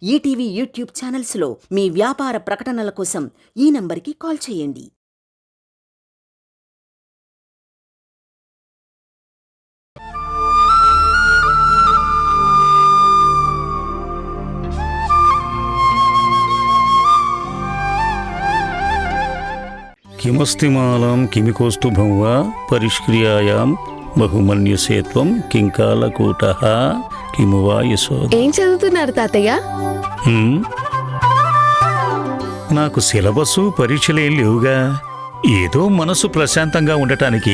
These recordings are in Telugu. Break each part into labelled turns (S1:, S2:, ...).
S1: ఈటీవీ యూట్యూబ్ ఛానల్స్లో మీ వ్యాపార ప్రకటనల కోసం ఈ నంబర్కి కాల్ చేయండి.
S2: కిమస్తిమాలాం కిమికోస్తుభం వా పరిష్క్రియాయాం బహుమన్యసేత్వం కింకాలకూటః కిము వా యశోద.
S3: ఏం చదువుతున్నారు తాతయ్య?
S2: నాకు సిలబస్సు పరీక్షలేం లేవుగా. ఏదో మనసు ప్రశాంతంగా ఉండటానికి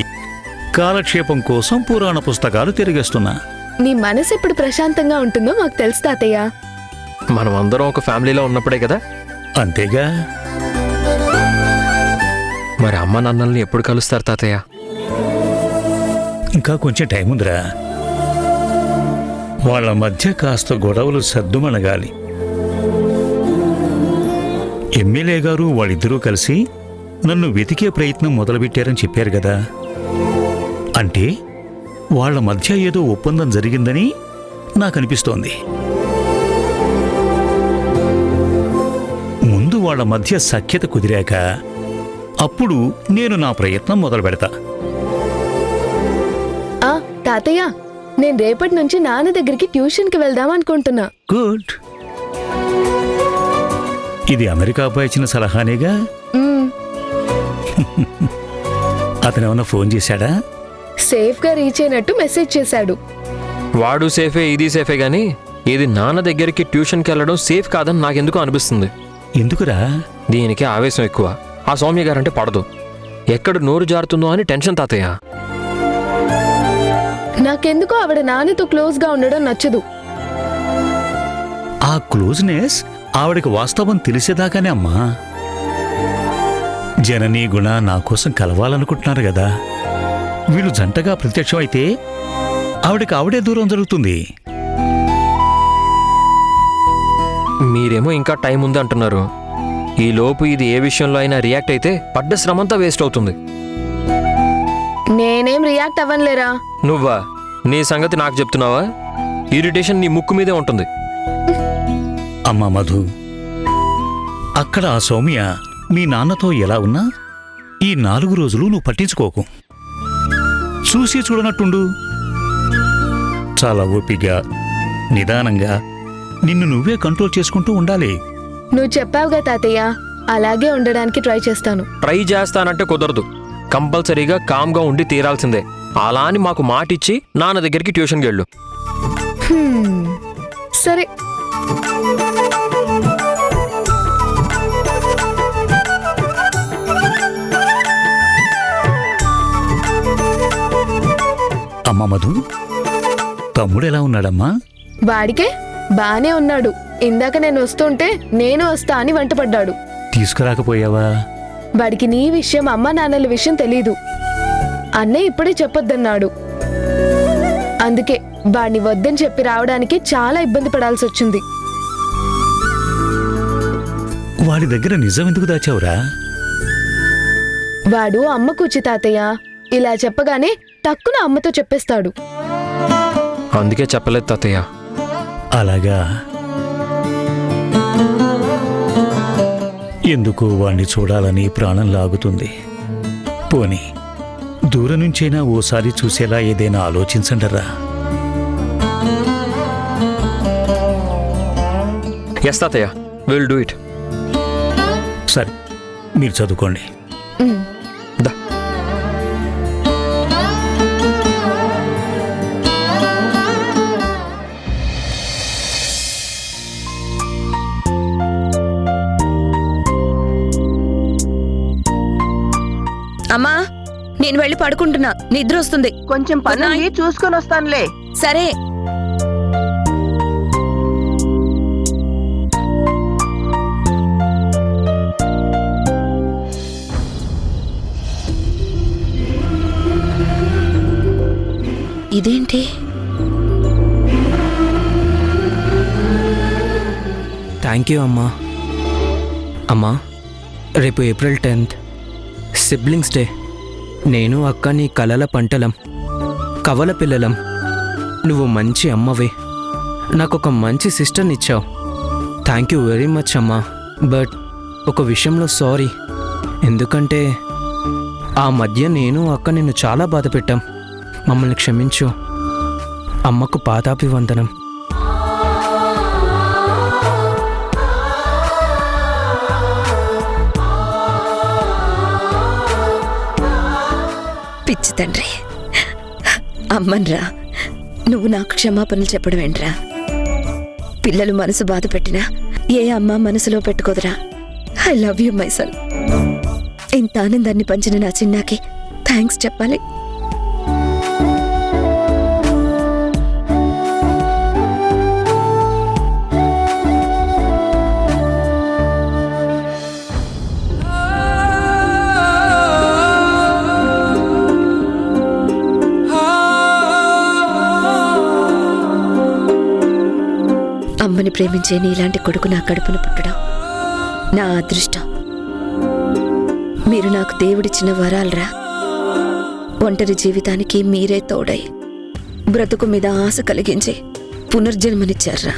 S2: కాలక్షేపం కోసం పురాణ పుస్తకాలు తిరిగేస్తున్నా.
S3: నీ మనసు ఎప్పుడు ప్రశాంతంగా ఉంటుందో మాకు తెలుసు తాతయ్య.
S4: మనం అందరం ఒక ఫ్యామిలీలో ఉన్నప్పుడే కదా.
S2: అంతేగా.
S4: మరి అమ్మ నాన్నల్ని ఎప్పుడు కలుస్తారు తాతయ్య?
S2: ఇంకా కొంచెం టైం ఉందిరా. వాళ్ళ మధ్య కాస్త గొడవలు సద్దుమణగాలి. ఎమ్మెల్యే గారు వాళ్ళిద్దరూ కలిసి నన్ను వెతికే ప్రయత్నం మొదలుపెట్టారని చెప్పారు కదా. అంటే వాళ్ళ మధ్య ఏదో ఒప్పందం జరిగిందని నాకనిపిస్తోంది. ముందు వాళ్ళ మధ్య సఖ్యత కుదిరాక అప్పుడు నేను నా ప్రయత్నం మొదలు పెడతా.
S3: తాతయ్య, నేను రేపటి నుంచి నాన్న దగ్గరికి ట్యూషన్కి వెళ్దాం అనుకుంటున్నా.
S2: గుడ్. ఇది అమెరికా అబ్బాయి ఇచ్చిన సలహానేగా. అతనేమన్నా ఫోన్ చేశాడా?
S3: సేఫ్ గా రీచ్ అయినట్టు మెసేజ్ చేశాడు.
S4: వాడు సేఫే, ఇది సేఫే గానీ ఇది నాన్న దగ్గరికి ట్యూషన్కి వెళ్ళడం సేఫ్ కాదని నాకెందుకు అనిపిస్తుంది.
S2: ఎందుకురా?
S4: దీనికి ఆవేశం ఎక్కువ. ఆ సౌమ్య గారంటే పడదు. ఎక్కడ నోరు జారుతుందో అని టెన్షన్ తాతయ్య.
S3: నాకెందుకో ఆవిడ నాన్నతో క్లోజ్ గా ఉండడం నచ్చదు.
S2: ఆ క్లోజ్నెస్ ఆవిడకి వాస్తవం తెలిసేదాకానే అమ్మా. జననీ గుణ నా కోసం కలవాలనుకుంటున్నారు కదా. వీళ్ళు జంటగా ప్రత్యక్షం అయితే ఆవిడకి ఆవిడే దూరం జరుగుతుంది.
S4: మీరేమో ఇంకా టైం ఉంది అంటున్నారు. ఈ లోపు ఇది ఏ విషయంలో అయినా రియాక్ట్ అయితే పడ్డ శ్రమంతా వేస్ట్ అవుతుంది.
S3: నేనేం రియాక్ట్ అవ్వనులేరా.
S4: నువ్వా? నీ సంగతి నాకు చెప్తున్నావా? ఇరిటేషన్ నీ ముక్కు మీదే ఉంటుంది.
S2: అమ్మా మధు, అక్కడ ఆ సౌమ్య మీ నాన్నతో ఎలా ఉన్నా ఈ 4 రోజులు నువ్వు పట్టించుకోకు. చూసి చూడనట్టుండు. చాలా ఓపికగా నిదానంగా నిన్ను నువ్వే కంట్రోల్ చేసుకుంటూ ఉండాలి.
S3: నువ్వు చెప్పావుగా తాతయ్య, అలాగే ఉండడానికి ట్రై చేస్తాను.
S4: ట్రై చేస్తానంటే కుదరదు. కంపల్సరీగా కామ్గా ఉండి తీరాల్సిందే. అలా అని మాకు మాటిచ్చి నాన్న దగ్గరికి ట్యూషన్కి వెళ్ళు.
S3: సరే.
S2: అమ్మా మధు, తమ్ముడు ఎలా ఉన్నాడమ్మా?
S3: వాడికే బానే ఉన్నాడు. ఇందాక నేను వస్తుంటే నేను వస్తా అని వెంటపడ్డాడు.
S2: తీసుకురాకపోయావా?
S3: వాడికి నీ విషయం, అమ్మ నాన్నల విషయం తెలీదు. అన్నయ్య ఇప్పుడే చెప్పొద్దన్నాడు. అందుకే వాడిని వద్దని చెప్పి రావడానికి చాలా ఇబ్బంది పడాల్సి వచ్చింది.
S2: వాడి దగ్గర నిజం ఎందుకు దాచావురా?
S3: వాడు అమ్మ కూర్చి తాతయ్య. ఇలా చెప్పగానే టక్కున అమ్మతో చెప్పేస్తాడు.
S4: అందుకే చెప్పలేదు తాతయ్య.
S2: అలాగా? ఎందుకు వాణ్ణి చూడాలని ప్రాణం లాగుతుంది. పోనీ దూరం నుంచైనా ఓసారి చూసేలా ఏదైనా ఆలోచించండరా.
S4: ఎస్ తాతయ్య, విల్ డూ ఇట్.
S2: సరే, మీరు చదువుకోండి.
S4: దా.
S5: అమ్మా, నేను వెళ్ళి పడుకుంటున్నా. నిద్ర వస్తుంది.
S6: కొంచెం పనుంది, చూసుకొని వస్తానులే.
S5: సరే. ఇదేంటి?
S7: థ్యాంక్ యూ అమ్మా. అమ్మా, రేపు ఏప్రిల్ 10th సిబ్లింగ్స్ డే. నేను అక్క నీ కలల పంటలం, కవల పిల్లలం. నువ్వు మంచి అమ్మవే. నాకొక మంచి సిస్టర్ని ఇచ్చావు. థ్యాంక్ యూ వెరీ మచ్ అమ్మా. బట్ ఒక విషయంలో సారీ. ఎందుకంటే ఆ మధ్య నేను అక్క నిన్ను చాలా బాధ పెట్టాం. మమ్మల్ని క్షమించు. అమ్మకు పాదాభివందనం.
S5: పిచ్చి తండ్రి, అమ్మన్రా, నువ్వు నాకు క్షమాపణలు చెప్పడం ఏంట్రా? పిల్లలు మనసు బాధ పెట్టినా ఏ అమ్మ మనసులో పెట్టుకోదురా. I love you my son. ఇంత ఆనందాన్ని పంచిన నా చిన్నాకి థ్యాంక్స్ చెప్పాలి. అమ్మని ప్రేమించే నీలాంటి కొడుకు నా కడుపున పుట్టడం నా అదృష్టం. మీరు నాకు దేవుడిచ్చిన వరాలరా. ఒంటరి జీవితానికి మీరే తోడై బ్రతుకు మీద ఆశ కలిగించి పునర్జన్మనిచ్చారా.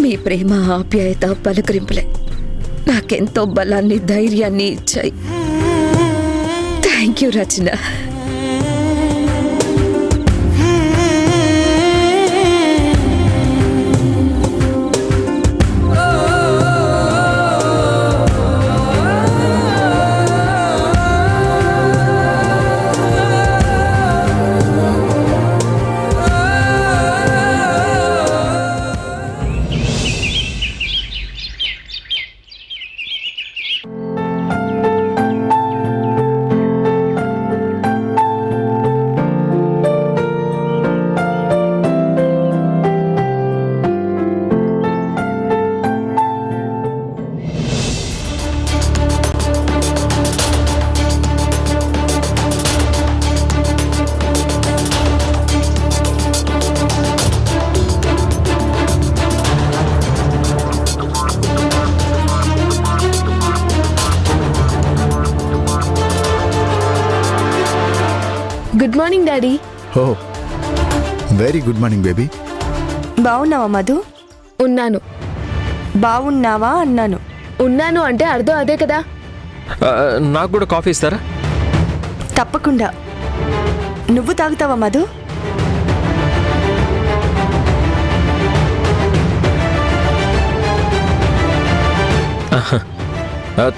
S5: మీ ప్రేమ, ఆప్యాయత, పలకరింపులే నాకెంతో బలాన్ని, ధైర్యాన్ని ఇచ్చాయి. Thank you Rachana.
S3: Good morning daddy.
S8: Oh very good morning baby.
S9: బావున్నావా మధు?
S3: ఉన్నాను.
S9: బావున్నావా అన్నాను.
S3: ఉన్నాను అంటే అర్థం అదే కదా.
S4: నాకు కూడా కాఫీ ఇస్తారా?
S9: తప్పకుండా. నువ్వు తాగుతావా మధు?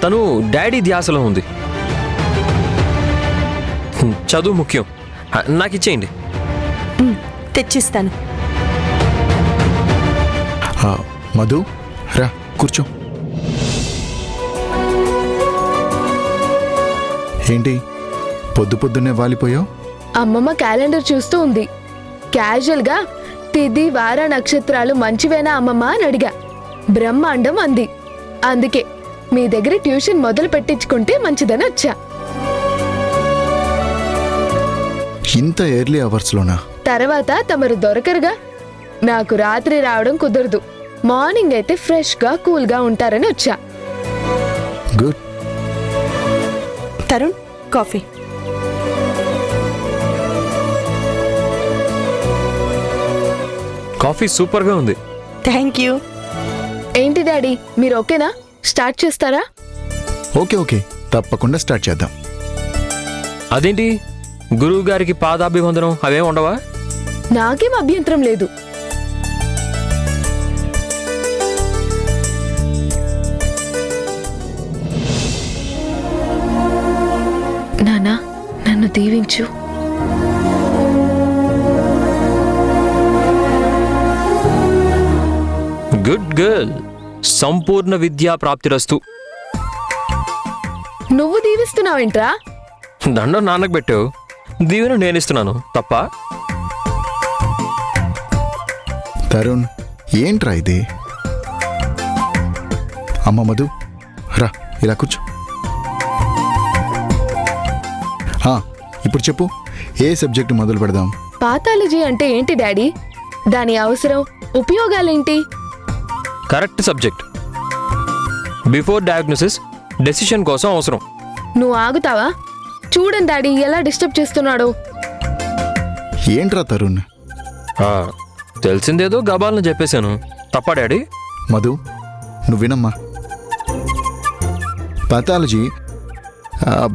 S4: తను డాడీ ధ్యాసలో ఉంది. చదువు ముఖ్యం. నాకు ఇచ్చేయండి.
S9: తెచ్చిస్తాను.
S8: మధు రా కూర్చో. ఏంటి పొద్దు పొద్దున్నే వాలిపోయావు?
S3: అమ్మమ్మ క్యాలెండర్ చూస్తూ ఉంది. క్యాజువల్గా తిథి, వార, నక్షత్రాలు మంచివేనా అమ్మమ్మ అని అడిగా. బ్రహ్మాండం అంది. అందుకే మీ దగ్గర ట్యూషన్ మొదలు పెట్టించుకుంటే మంచిదని వచ్చా.
S8: ఇంత ఎర్లీ అవర్స్లోనా?
S3: తర్వాత తమరు దొరకరుగా. నాకు రాత్రి రావడం కుదరదు. మార్నింగ్ అయితే ఫ్రెష్గా, కూల్గా ఉంటారని వచ్చా.
S8: గుడ్.
S9: తరుణ్, కాఫీ.
S4: కాఫీ సూపర్గా ఉంది.
S9: Thank you.
S3: ఏంటి డాడీ, మీరు ఓకేనా? స్టార్ట్ చేస్తారా?
S8: ఓకే ఓకే, తప్పకుండా స్టార్ట్ చేద్దాం.
S4: అదేంటి, గురువు గారికి పాదాభివందనం అవేం ఉండవా?
S3: నాకేం అభ్యంతరం లేదు. నానా, నన్ను దీవించు.
S4: Good girl. సంపూర్ణ విద్యా ప్రాప్తిరస్తు.
S3: నువ్వు దీవిస్తున్నావేంట్రా?
S4: దండం నాన్నకు పెట్టావు, దీవెన నేనిస్తున్నాను. తప్ప?
S8: తరుణ్, ఏంట్రా ఇది? అమ్మ మధు రా, ఇలా కూర్చో. ఇప్పుడు చెప్పు, ఏ సబ్జెక్టు మొదలు పెడదాం?
S3: పాథాలజీ అంటే ఏంటి డాడీ? దాని అవసరం, ఉపయోగాలేంటి?
S4: Correct subject. Before diagnosis, decision కోసం అవసరం.
S3: నువ్వు ఆగుతావా? చూడండి డాడీ ఎలా డిస్టర్బ్ చేస్తున్నాడో.
S8: ఏంట్రా తరుణ్?
S4: తెలిసిందేదో గబాలను చెప్పేశాను. తప్పా డాడీ?
S8: మధు నువ్వు వినమ్మా. పాథాలజీ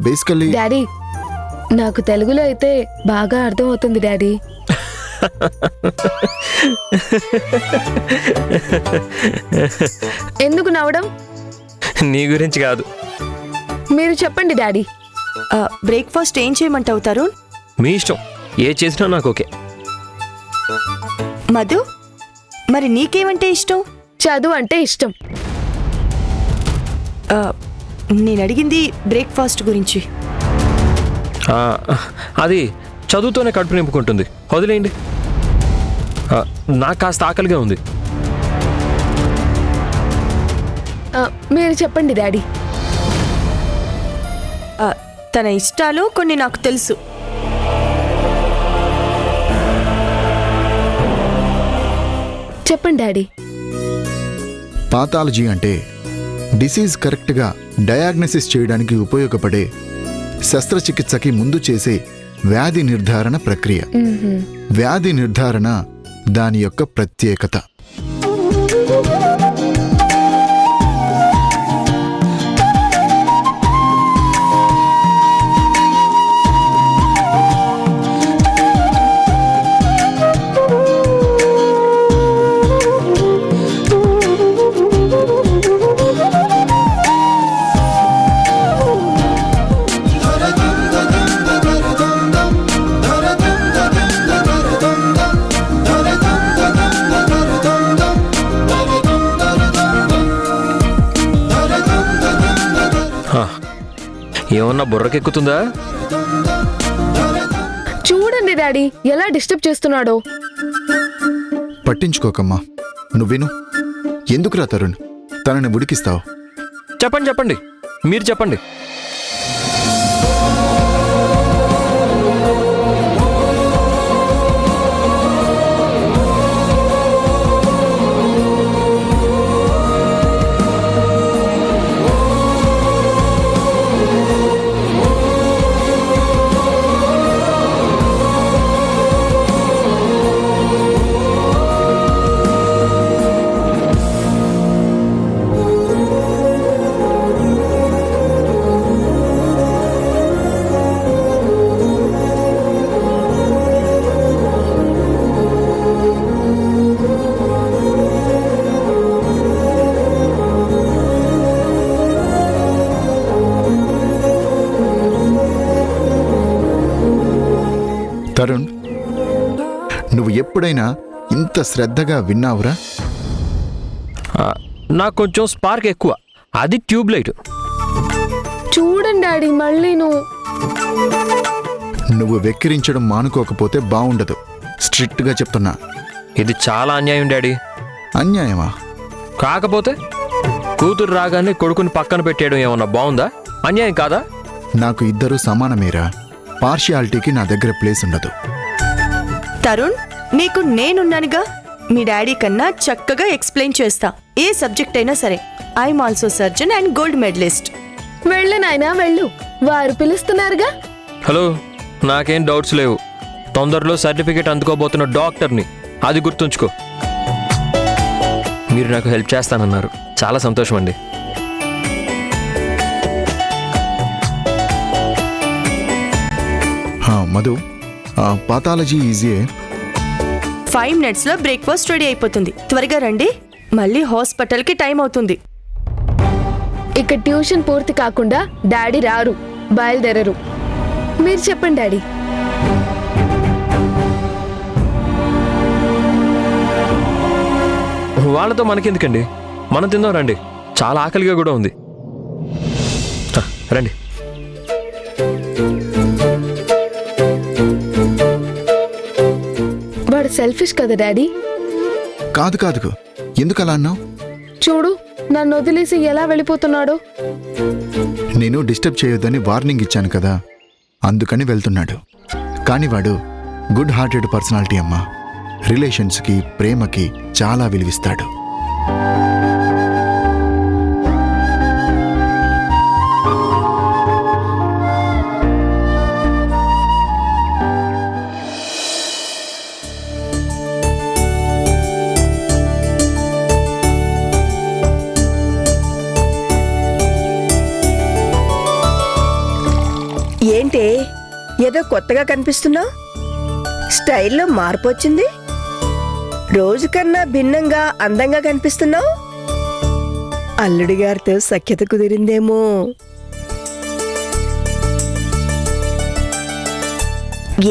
S8: బేసికల్లీ
S3: డాడీ నాకు తెలుగులో అయితే బాగా అర్థం అవుతుంది డాడీ. ఎందుకు నవ్వడం?
S4: నీ గురించి కాదు.
S3: మీరు చెప్పండి డాడీ.
S9: బ్రేక్ఫాస్ట్ ఏం చేయమంటావు తరుణ్?
S4: మీ ఇష్టం, ఏ చేసినా నాకు ఓకే.
S9: మధు మరి నీకేమంటే ఇష్టం?
S3: చదువు అంటే ఇష్టం.
S9: ఆ, నేను అడిగింది బ్రేక్ఫాస్ట్ గురించి.
S4: ఆ, అది చదువుతోనే కడుపు నింపుకుంటుంది, వదిలేయండి. నాకు కాస్త ఆకలిగా ఉంది.
S3: మీరు చెప్పండి డాడీ.
S9: తన ఇష్టాలు కొన్ని నాకు తెలుసు.
S3: చెప్పండి డాడీ.
S8: పాథాలజీ అంటే డిసీజ్ కరెక్ట్గా డయాగ్నసిస్ చేయడానికి ఉపయోగపడే శస్త్రచికిత్సకి ముందు చేసే వ్యాధి నిర్ధారణ ప్రక్రియ. వ్యాధి నిర్ధారణ దాని యొక్క ప్రత్యేకత.
S4: ఏమన్నా బుర్రకెక్కుతుందా?
S3: చూడండి డాడీ ఎలా డిస్టర్బ్ చేస్తున్నాడో.
S8: పట్టించుకోకమ్మా, నువ్విను. ఎందుకురా తరుణ్ తనని ఉడికిస్తావు?
S4: చెప్పండి చెప్పండి, మీరు చెప్పండి.
S8: తరుణ్ నువ్వు ఎప్పుడైనా ఇంత శ్రద్ధగా విన్నావురా?
S4: నాకు కొంచెం స్పార్క్ ఎక్కువ, అది ట్యూబ్ లైట్.
S3: చూడండి డాడీ మళ్ళీ
S8: నువ్వు వెక్కిరించడం మానుకోకపోతే బావుండదు. స్ట్రిక్ట్గా చెప్తున్నా.
S4: ఇది చాలా అన్యాయం డాడీ.
S8: అన్యాయమా?
S4: కాకపోతే కూతురు రాగానే కొడుకుని పక్కన పెట్టేయడం ఏమన్నా బాగుందా? అన్యాయం కాదా?
S8: నాకు ఇద్దరు సమానమేరా. పార్షియాలిటీకి నా దగ్గర ప్లేస్ ఉండదు.
S9: తరుణ్ నీకు నేనున్నానుగా. మీ డాడీ కన్నా చక్కగా ఎక్స్ప్లెయిన్ చేస్తా, ఏ సబ్జెక్ట్ అయినా సరే. I'm also surgeon and gold medallist.
S3: వెళ్ళు నాయనా వెళ్ళు, వారు పిలుస్తున్నారుగా.
S4: హలో, నాకేం డౌట్స్ లేవు. తొందరలో సర్టిఫికేట్ అందుకోబోతున్న డాక్టర్ని, అది గుర్తుంచుకో. మీరు నాకు హెల్ప్ చేస్తానన్నారు, చాలా సంతోషం అండి.
S8: మధు, పాథాలజీ ఈజీయే.
S9: 5 minutesలో బ్రేక్ఫాస్ట్ రెడీ అయిపోతుంది. త్వరగా రండి, మళ్ళీ హాస్పిటల్కి టైం అవుతుంది.
S3: ఇక ట్యూషన్ పూర్తి కాకుండా డాడీ రారు, బయలుదేరరు. మీరు చెప్పండి డాడీ.
S4: వాళ్ళతో మనకెందుకండి, మనం తిందాం రండి. చాలా ఆకలిగా కూడా ఉంది. రండి.
S3: వాడు సెల్ఫిష్ కదా డాడీ.
S8: కాదు కాదు, ఎందుకు అలా అన్నావు?
S3: చూడు నన్ను వదిలేసి ఎలా వెళ్ళిపోతున్నాడో.
S8: నేను డిస్టర్బ్ చేయొద్దని వార్నింగ్ ఇచ్చాను కదా, అందుకని వెళ్తున్నాడు. కానీ వాడు గుడ్ హార్టెడ్ పర్సనాలిటీ అమ్మా. రిలేషన్స్కి, ప్రేమకి చాలా విలువిస్తాడు.
S10: ఏంటి ఏదో కొత్తగా కనిపిస్తున్నావు? స్టైల్లో మార్పు వచ్చింది. రోజు కన్నా భిన్నంగా అందంగా కనిపిస్తున్నావు. అల్లుడి గారితో సఖ్యత కుదిరిందేమో.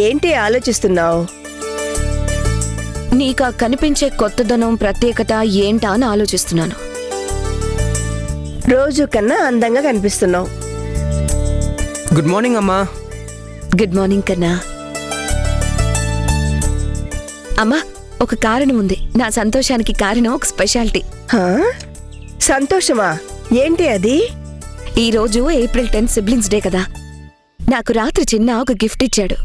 S10: ఏంటి ఆలోచిస్తున్నావు?
S5: నీకా కనిపించే కొత్తదనం ప్రత్యేకత ఏంటా అని ఆలోచిస్తున్నాను.
S10: రోజు కన్నా అందంగా కనిపిస్తున్నావు.
S7: గుడ్ మార్నింగ్ అమ్మా.
S5: గుడ్ మార్నింగ్ కన్నా. అమ్మా, ఒక కారణం ఉంది. నా సంతోషానికి కారణం ఒక స్పెషాలిటీ.
S10: హా? సంతోషమా? ఏంటి అది?
S5: ఈరోజు ఏప్రిల్ 10 సిబ్లింగ్స్ డే కదా. నాకు రాత్రి చిన్న ఒక గిఫ్ట్ ఇచ్చాడు.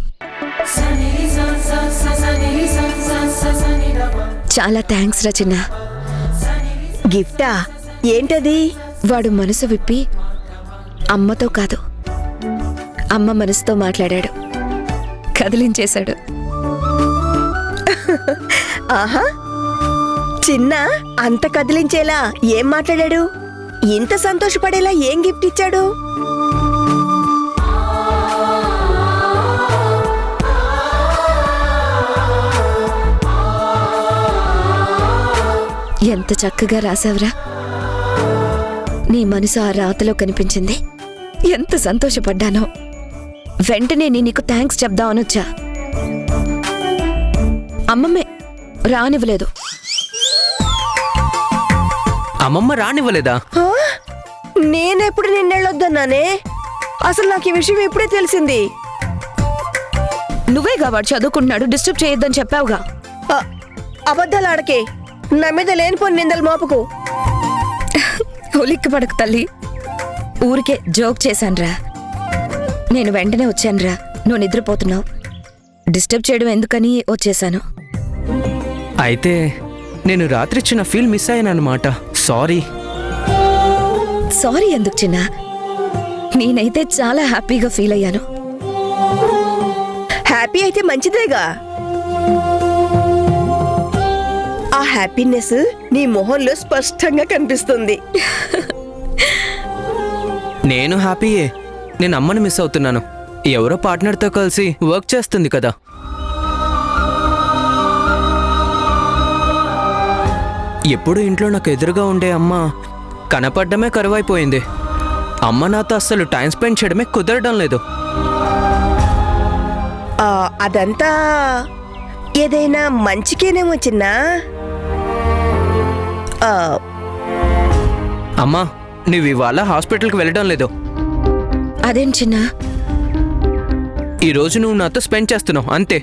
S5: చాలా థ్యాంక్స్ రా చిన్న.
S10: గిఫ్టా? ఏంటది?
S5: వాడు మనసు విప్పి అమ్మతో కాదు, అమ్మ మనసుతో మాట్లాడాడు, కదిలించేశాడు.
S10: ఆహా, చిన్న అంత కదిలించేలా ఏం మాట్లాడాడు? ఇంత సంతోషపడేలా ఏం గిఫ్ట్ ఇచ్చాడు?
S5: ఎంత చక్కగా రాసావురా. నీ మనసు ఆ రాతలో కనిపించింది. ఎంత సంతోషపడ్డానో. వెంటనే నేను నీకు థ్యాంక్స్ చెప్దామనొచ్చా. అమ్మమ్మే రానివ్వలేదు.
S7: అమ్మమ్మ రానివ్వలేదా?
S10: హా? నేనెప్పుడు నిన్నెళ్ళొద్దన్నానే? అసలు నాకు ఈ విషయం ఇప్పుడే తెలిసింది.
S5: నువ్వేగా వాడు చదువుకుంటున్నాడు, డిస్టర్బ్ చేయొద్దని చెప్పావుగా.
S10: అబద్ధాలు ఆడకే. నా మీద లేనిపోని నిందలు మోపకు.
S5: ఉలిక్కి పడకు తల్లి. ఊరికే జోక్ చేశాన్రా. నేను వెంటనే వచ్చానురా. నువ్వు నిద్రపోతున్నావు. డిస్టర్బ్ చేయడం ఎందుకని వచ్చేసాను.
S7: అయితే నేను రాత్రిచ్చిన ఫీల్ మిస్ అయ్యానన్నమాట. సారీ.
S5: సారీ ఎందుకు చిన్న? నేనైతే చాలా హ్యాపీగా ఫీల్ అయ్యాను.
S10: హ్యాపీ అయితే మంచిదేగా. ఆ హ్యాపీనెస్ నీ మొహంలో స్పష్టంగా కనిపిస్తుంది.
S7: నేను హ్యాపీయే. నేను అమ్మని మిస్ అవుతున్నాను. ఎవరో పార్ట్నర్తో కలిసి వర్క్ చేస్తుంది కదా. ఎప్పుడు ఇంట్లో నాకు ఎదురుగా ఉండే అమ్మ కనపడ్డమే కరువైపోయింది. అమ్మ నాతో అస్సలు టైం స్పెండ్ చేయడమే కుదరడం లేదు.
S10: అదంతా ఏదైనా మంచికేనేమో చిన్నా.
S7: అమ్మా, నువ్వు ఇవాళ హాస్పిటల్కి వెళ్ళడం లేదు.
S5: అదేం చిన్న?
S7: ఈరోజు నువ్వు నాతో స్పెండ్ చేస్తున్నావు అంతే.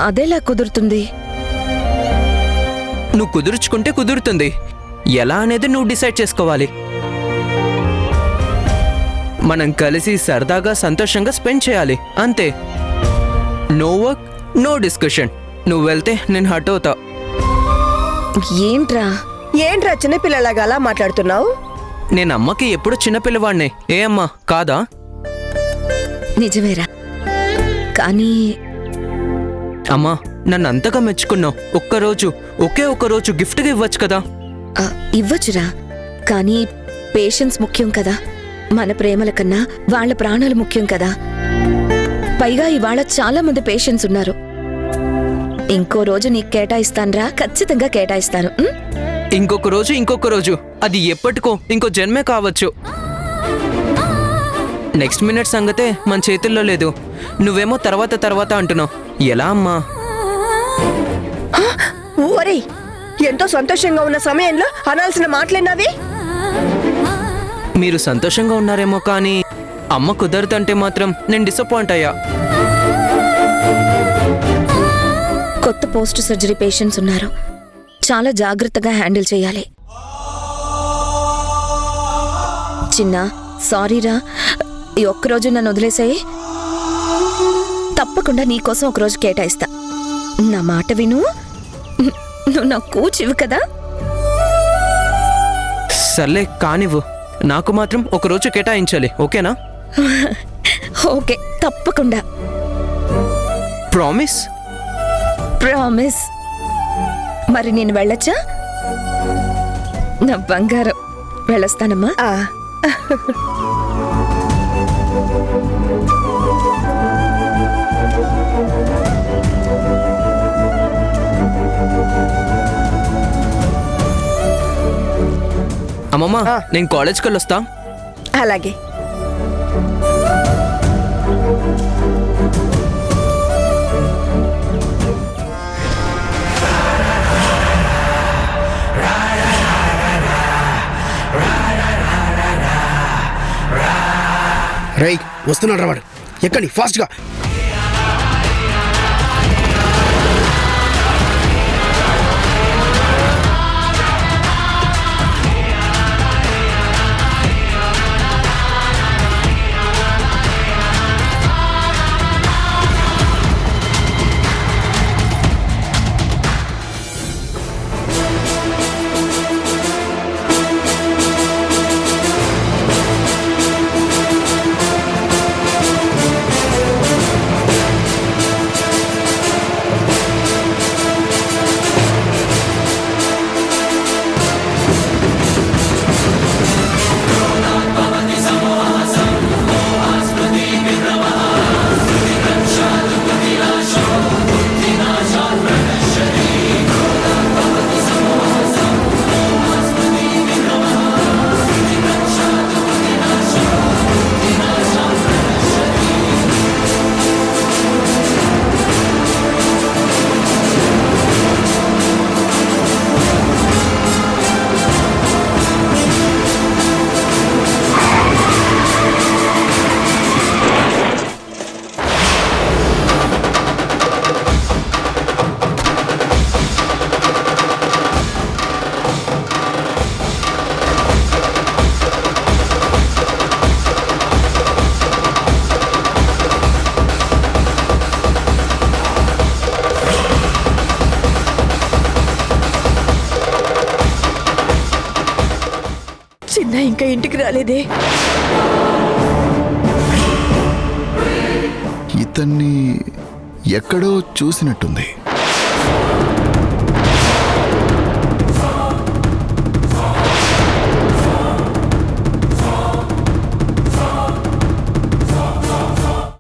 S5: అదేలా కుదురుతుంది?
S7: నువ్వు కుదుర్చుకుంటే కుదురుతుంది. ఎలా అనేది నువ్వు డిసైడ్ చేసుకోవాలి. మనం కలిసి సరదాగా సంతోషంగా స్పెండ్ చేయాలి అంతే. No work, no discussion. నువ్వు వెళ్తే నేను హర్ట్ అవుతా.
S10: ఏంట్రా చిన్నపిల్లలాగా అలా మాట్లాడుతున్నావు?
S7: నేను అమ్మకి ఎప్పుడు చిన్నపిల్లవాడినే. ఏ అమ్మా కాదా?
S5: నిజమేరా. కానీ
S7: అమ్మా, నన్ను అంతగా మెచ్చుకున్నావు. ఒకే ఒక్కరోజు గిఫ్ట్గా ఇవ్వచ్చు కదా.
S5: ఇవ్వచ్చురా, కానీ పేషెన్స్ ముఖ్యం కదా. మన ప్రేమల కన్నా వాళ్ళ ప్రాణాలు ముఖ్యం కదా. పైగా ఇవాళ చాలా మంది పేషెంట్స్ ఉన్నారు. ఇంకో రోజు నీకు కేటాయిస్తానురా, ఖచ్చితంగా కేటాయిస్తాను.
S7: ఇంకొక రోజు అది ఎప్పటికో ఇంకో జన్మే కావచ్చు. నెక్స్ట్ మినిట్ సంగతే మన చేతుల్లో లేదు. నువ్వేమో తర్వాత అంటున్నావు. ఎలా అమ్మా?
S10: ఓరే, ఎంతో సంతోషంగా ఉన్న సమయంలో అనాల్సిన మాటలేనావి?
S7: మీరు సంతోషంగా ఉన్నారేమో కానీ అమ్మ కుదరదంటే మాత్రం నేను డిసప్పాయింట్ అయ్యా.
S5: కొత్త పోస్ట్ సర్జరీ పేషెంట్స్ ఉన్నారు. చాలా జాగ్రత్తగా హ్యాండిల్ చేయాలి. చిన్న, సారీరా. ఈ ఒక్కరోజు నన్ను వదిలేసాయి. తప్పకుండా నీకోసం ఒకరోజు కేటాయిస్తా. నా మాట విను. నువ్వు నా కూచివి కదా.
S7: సర్లే కానివ్వు. నాకు మాత్రం ఒకరోజు కేటాయించాలి, ఓకేనా?
S5: ఓకే, తప్పకుండా.
S7: ప్రామిస్?
S5: ప్రామిస్. మరి నేను వెళ్ళొచ్చా? నా బంగారం, వెళ్ళొస్తానమ్మా.
S7: అమ్మమ్మ నేను కాలేజ్కి వెళ్ళొస్తా.
S10: అలాగే.
S11: రేయ్ వస్తున్నాడు రా వాడు. ఎక్కడి ఫాస్ట్గా.
S10: చిన్న ఇంకా ఇంటికి రాలేదే.
S8: ఇతన్ని ఎక్కడో చూసినట్టుంది.